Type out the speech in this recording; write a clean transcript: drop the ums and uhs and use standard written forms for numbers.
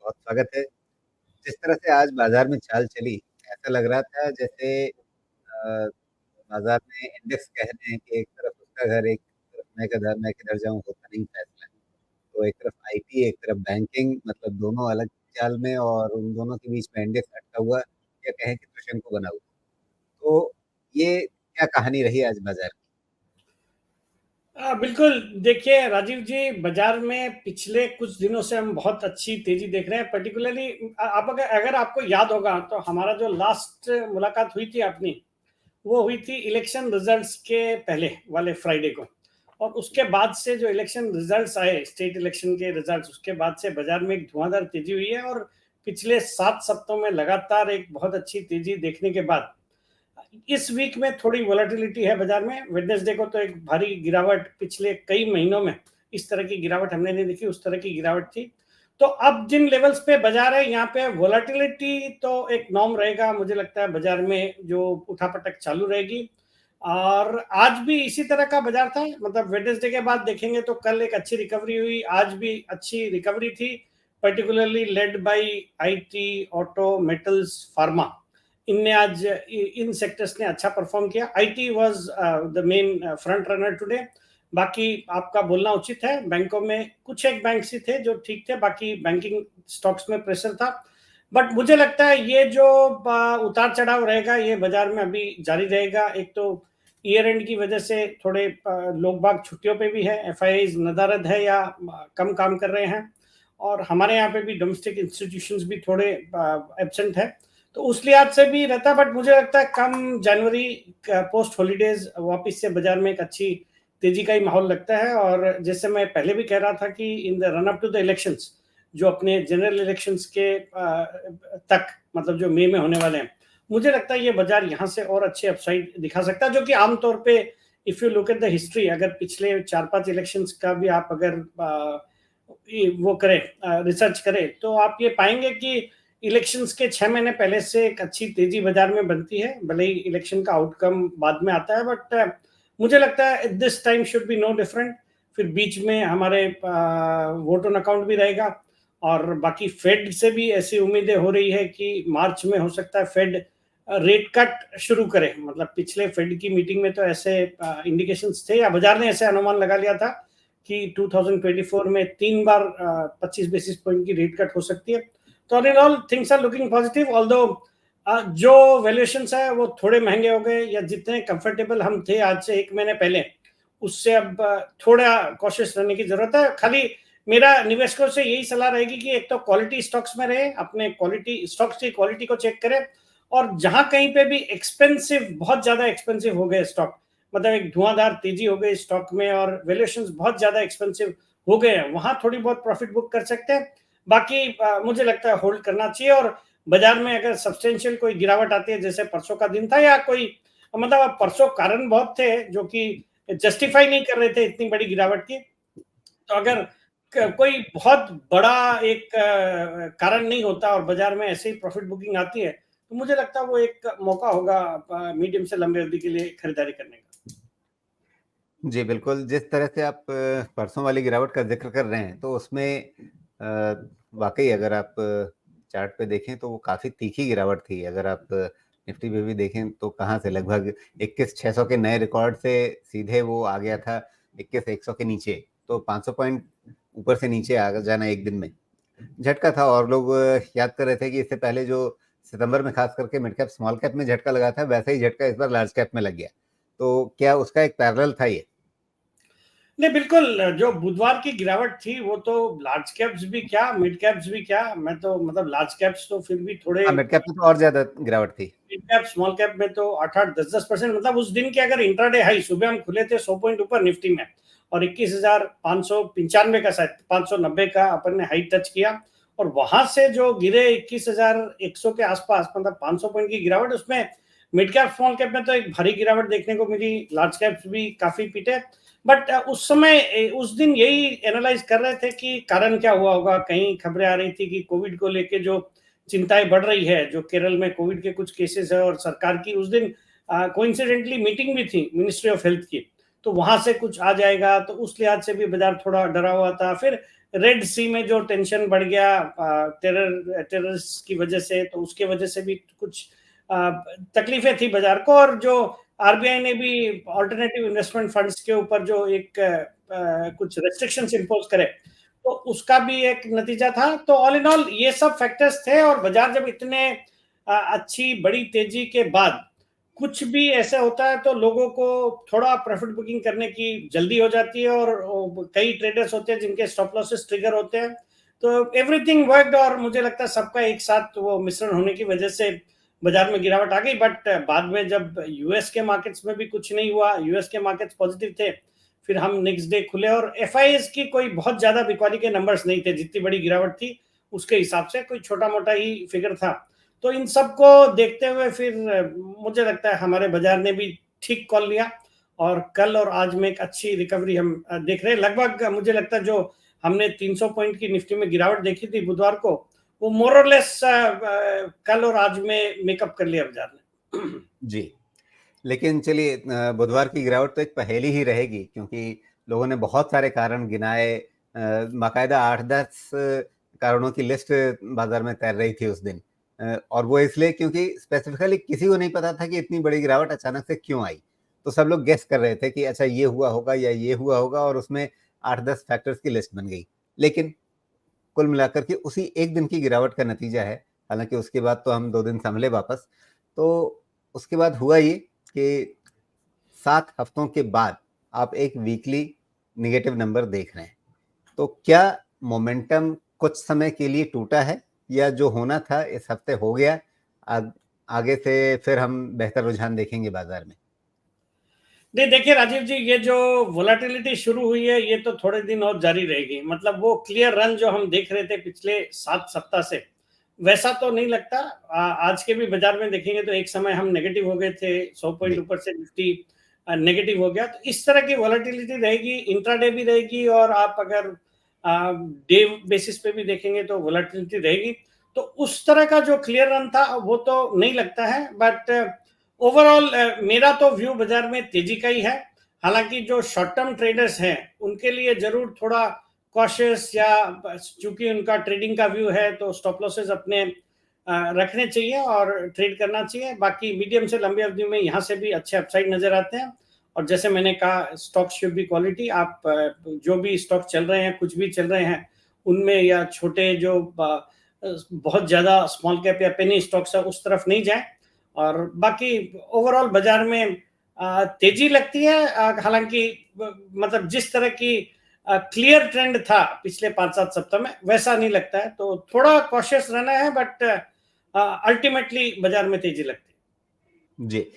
बहुत स्वागत है। जिस तरह से आज बाज़ार में चाल चली, ऐसा लग रहा था जैसे बाज़ार में इंडेक्स कह रहे हैं कि एक तरफ उसका घर, एक तरफ मैं किधर जाऊँ होता नहीं फैसला। तो एक तरफ आईटी, एक तरफ बैंकिंग मतलब दोनों अलग चाल में और उन दोनों के बीच में इंडेक्स अटका हुआ या कहें कि त्रिशंकु बना हुआ। तो ये क्या कहानी रही आज बाज़ार की? बिल्कुल। देखिए राजीव जी, बाजार में पिछले कुछ दिनों से हम बहुत अच्छी तेजी देख रहे हैं। पर्टिकुलरली आप अगर अगर आपको याद होगा तो हमारा जो लास्ट मुलाकात हुई थी अपनी, वो हुई थी इलेक्शन रिजल्ट्स के पहले वाले फ्राइडे को। और उसके बाद से जो इलेक्शन रिजल्ट्स आए, स्टेट इलेक्शन के रिजल्ट्स, उसके बाद से बाजार में एक धुआंधार तेजी हुई है। और पिछले 7 सप्ताहों में लगातार एक बहुत अच्छी तेजी देखने के बाद इस वीक में थोड़ी वोलेटिलिटी है बाजार में। वेडनेसडे को तो एक भारी गिरावट, पिछले कई महीनों में इस तरह की गिरावट हमने नहीं देखी, उस तरह की गिरावट थी। तो अब जिन लेवल्स पे बाजार है, यहाँ पे वोलेटिलिटी तो एक नॉर्म रहेगा। मुझे लगता है बाजार में जो उठापटक चालू रहेगी। और आज भी इसी तरह का बाजार था। मतलब वेडनेसडे के बाद देखेंगे तो कल एक अच्छी रिकवरी हुई, आज भी अच्छी रिकवरी थी, particularly led by IT, auto, metals, pharma. इनने आज इन सेक्टर्स ने अच्छा परफॉर्म किया। IT was the main front runner today. बाकी आपका बोलना उचित है, बैंकों में कुछ एक बैंक ही थे जो ठीक थे, बाकी बैंकिंग स्टॉक्स में प्रेशर था। बट मुझे लगता है ये जो उतार चढ़ाव रहेगा, ये बाजार में अभी जारी रहेगा। एक तो ईयर एंड की वजह से थोड़े लोग बाग छुट्टियों पे भी है, एफआईआई नदारद है या कम काम कर रहे हैं। और हमारे यहाँ पे भी डोमेस्टिक इंस्टीट्यूशंस भी थोड़े एब्सेंट है, तो उस लिहाज से भी रहता है। बट मुझे लगता है कम जनवरी पोस्ट हॉलीडेज वापस से बाजार में एक अच्छी तेजी का ही माहौल लगता है। और जैसे मैं पहले भी कह रहा था कि in the run up to the elections, जो अपने जनरल इलेक्शंस के तक, मतलब जो मई में होने वाले हैं, मुझे लगता है ये बाजार यहाँ से और अच्छे अपसाइड दिखा सकता है। जो कि आमतौर पे if you look at the history, अगर पिछले 4-5 इलेक्शंस का भी आप अगर वो करें, रिसर्च करें, तो आप ये पाएंगे कि इलेक्शंस के 6 महीने पहले से एक अच्छी तेजी बाजार में बनती है। भले ही इलेक्शन का आउटकम बाद में आता है, बट मुझे लगता है this time should be no different. फिर बीच में हमारे वोट ऑन अकाउंट भी रहेगा। और बाकी फेड से भी ऐसी उम्मीदें हो रही है कि मार्च में हो सकता है फेड रेट कट शुरू करे। मतलब पिछले फेड की मीटिंग में तो ऐसे इंडिकेशंस थे, या बाजार ने ऐसे अनुमान लगा लिया था कि 2024 में 3 बार 25 बेसिस पॉइंट की रेट कट हो सकती है। तो all in all things are looking positive. Although जो वैल्यूएशंस है वो थोड़े महंगे हो गए, या जितने कंफर्टेबल हम थे आज से 1 महीने पहले, उससे अब थोड़ा कॉशियस रहने की जरूरत है। खाली मेरा निवेशकों से यही सलाह रहेगी कि एक तो क्वालिटी स्टॉक्स में रहे, अपने क्वालिटी स्टॉक्स की क्वालिटी को चेक करें। और जहां कहीं पे भी एक्सपेंसिव, बहुत ज्यादा एक्सपेंसिव हो गए स्टॉक, मतलब एक धुआंधार तेजी हो गई स्टॉक में और वैल्यूएशंस बहुत ज्यादा एक्सपेंसिव हो गए हैं, वहां थोड़ी बहुत प्रॉफिट बुक कर सकते हैं। बाकी मुझे लगता है होल्ड करना चाहिए। और बाजार में अगर सब्सटेंशियल कोई गिरावट आती है, जैसे परसों का दिन था, या कोई, मतलब परसों कारण बहुत थे जो कि जस्टिफाई नहीं कर रहे थे इतनी बड़ी गिरावट की। तो अगर कोई बहुत बड़ा एक कारण नहीं होता और बाजार में ऐसे ही प्रॉफिट बुकिंग आती है, तो मुझे लगता है वो एक मौका होगा मीडियम से लंबे अवधि के लिए खरीदारी करने का। जी, बिल्कुल, जिस तरह से आप परसों वाली गिरावट का ज़िक्र कर रहे हैं, तो उसमें वाक़ई अगर आप चार्ट पे देखें तो वो काफ़ी तीखी गिरावट थी। अगर आप निफ्टी पे भी देखें तो कहाँ से लगभग 21,600 के नए रिकॉर्ड से सीधे वो आ गया था 21,100 के नीचे। तो 500 पॉइंट ऊपर से नीचे आ जाना एक दिन में झटका था। और लोग याद कर रहे थे कि इससे पहले जो सितंबर में खास करके मिड कैप, स्मॉल कैप में झटका लगा था, वैसा ही झटका इस बार लार्ज कैप में लग गया। तो क्या उसका एक पैरेलल था ये? नहीं, बिल्कुल। जो बुधवार की गिरावट थी वो तो लार्ज कैप्स भी क्या, मिड कैप्स भी क्या, मैं तो मतलब लार्ज कैप्स तो फिर भी थोड़े, हाँ, मिड कैप में तो और ज़्यादा गिरावट थी। मिड कैप स्मॉल कैप में तो 8-8, 10-10%। मतलब उस दिन के अगर इंट्राडे हाई, सुबह हम खुले थे 100 पॉइंट ऊपर निफ्टी में, और 21,595 का, शायद 590 का अपन ने हाई टच किया। और वहां से जो गिरे 21,100 के आसपास, मतलब 500 पॉइंट की गिरावट, उसमें मिड कैप स्मॉल कैप में तो एक भारी गिरावट देखने को मिली, लार्ज कैप्स भी काफी पीटे। बट उस समय, उस दिन यही एनालाइज कर रहे थे कि कारण क्या हुआ होगा। कहीं खबरें आ रही थी कि कोविड को लेके जो चिंताएं बढ़ रही है, जो केरल में कोविड के कुछ केसेस है, और सरकार की उस दिन कोइंसिडेंटली मीटिंग भी थी मिनिस्ट्री ऑफ हेल्थ की, तो वहां से कुछ आ जाएगा, तो उस लिहाज से भी बाजार थोड़ा डरा हुआ था। फिर रेड सी में जो टेंशन बढ़ गया टेररिस्ट की वजह से, तो उसके वजह से भी कुछ तकलीफें थी बाजार को। और जो आरबीआई ने भी अल्टरनेटिव इन्वेस्टमेंट फंड्स के ऊपर जो एक कुछ रेस्ट्रिक्शंस इंपोज करे, तो उसका भी एक नतीजा था। तो ऑल इन ऑल ये सब फैक्टर्स थे, और बाजार जब इतने अच्छी बड़ी तेजी के बाद कुछ भी ऐसा होता है तो लोगों को थोड़ा प्रॉफिट बुकिंग करने की जल्दी हो जाती है, और कई ट्रेडर्स होते हैं जिनके स्टॉप लॉसेस ट्रिगर होते हैं। तो एवरीथिंग वर्कड, और मुझे लगता है सबका एक साथ वो मिश्रण होने की वजह से बाजार में गिरावट आ गई। बट बाद में जब यूएस के मार्केट्स में भी कुछ नहीं हुआ, यूएस के मार्केट्स पॉजिटिव थे, फिर हम नेक्स्ट डे खुले, और एफआईएस की कोई बहुत ज्यादा बिकवाली के नंबर्स नहीं थे, जितनी बड़ी गिरावट थी उसके हिसाब से कोई छोटा मोटा ही फिगर था। तो इन सबको देखते हुए फिर मुझे लगता है हमारे बाजार ने भी ठीक कॉल लिया, और कल और आज में एक अच्छी रिकवरी हम देख रहे हैं। लगभग मुझे लगता है जो हमने 300 पॉइंट की निफ्टी में गिरावट देखी थी बुधवार को, वो मोर और लेस कल और आज में मेकअप कर लिया बाजार ने। जी। लेकिन चलिए, बुधवार की गिरावट तो एक पहेली ही रहेगी, क्योंकि लोगों ने बहुत सारे कारण गिनाए। बाकायदा 8-10 कारणों की लिस्ट बाजार में तैर रही थी उस दिन। और वो इसलिए क्योंकि स्पेसिफिकली किसी को नहीं पता था कि इतनी बड़ी गिरावट अचानक से क्यों आई। तो सब लोग गेस कर रहे थे कि अच्छा ये हुआ होगा या ये हुआ होगा, और उसमें 8-10 फैक्टर्स की लिस्ट बन गई। लेकिन कुल मिलाकर के उसी एक दिन की गिरावट का नतीजा है। हालांकि उसके बाद तो हम 2 दिन संभले वापस। तो उसके बाद हुआ ये कि 7 हफ्तों के बाद आप एक वीकली नेगेटिव नंबर देख रहे हैं। तो क्या मोमेंटम कुछ समय के लिए टूटा है, या जो होना था इस हफ्ते हो गया? आगे से फिर हम बेहतर रुझान देखेंगे बाजार में। नहीं, देखिए राजीव जी, ये जो वोलाटिलिटी शुरू हुई है ये तो थोड़े दिन और जारी रहेगी। मतलब वो क्लियर रन जो हम देख रहे थे पिछले 7 सप्ताह से, वैसा तो नहीं लगता। आज के भी बाजार में देखेंगे तो एक समय हम नेगेटिव हो गए थे, 100 पॉइंट जी। ऊपर से निफ्टी नेगेटिव हो गया। तो इस तरह की वोलाटिलिटी रहेगी, इंट्राडे भी रहेगी, और आप अगर डे बेसिस पे भी देखेंगे तो वोलाटिलिटी रहेगी। तो उस तरह का जो क्लियर रन था वो तो नहीं लगता है। बट ओवरऑल मेरा तो व्यू बाजार में तेजी का ही है। हालांकि जो शॉर्ट टर्म ट्रेडर्स हैं उनके लिए जरूर थोड़ा कॉशियस, या चूंकि उनका ट्रेडिंग का व्यू है तो स्टॉप लॉसेस अपने रखने चाहिए और ट्रेड करना चाहिए। बाकी मीडियम से लंबी अवधि में यहाँ से भी अच्छे अपसाइड नजर आते हैं। और जैसे मैंने कहा, स्टॉक शुड बी क्वालिटी। आप जो भी स्टॉक चल रहे हैं, कुछ भी चल रहे हैं, उनमें या छोटे जो बहुत ज्यादा स्मॉल कैप या पेनी स्टॉक्स है उस तरफ नहीं जाए। और बाकी ओवरऑल बाजार में तेजी लगती है। हालांकि मतलब जिस तरह की क्लियर ट्रेंड था पिछले 5-7 सप्ताह में, वैसा नहीं लगता है। तो थोड़ा कॉशियस रहना है, बट अल्टीमेटली बाजार में तेजी लगती है। जी।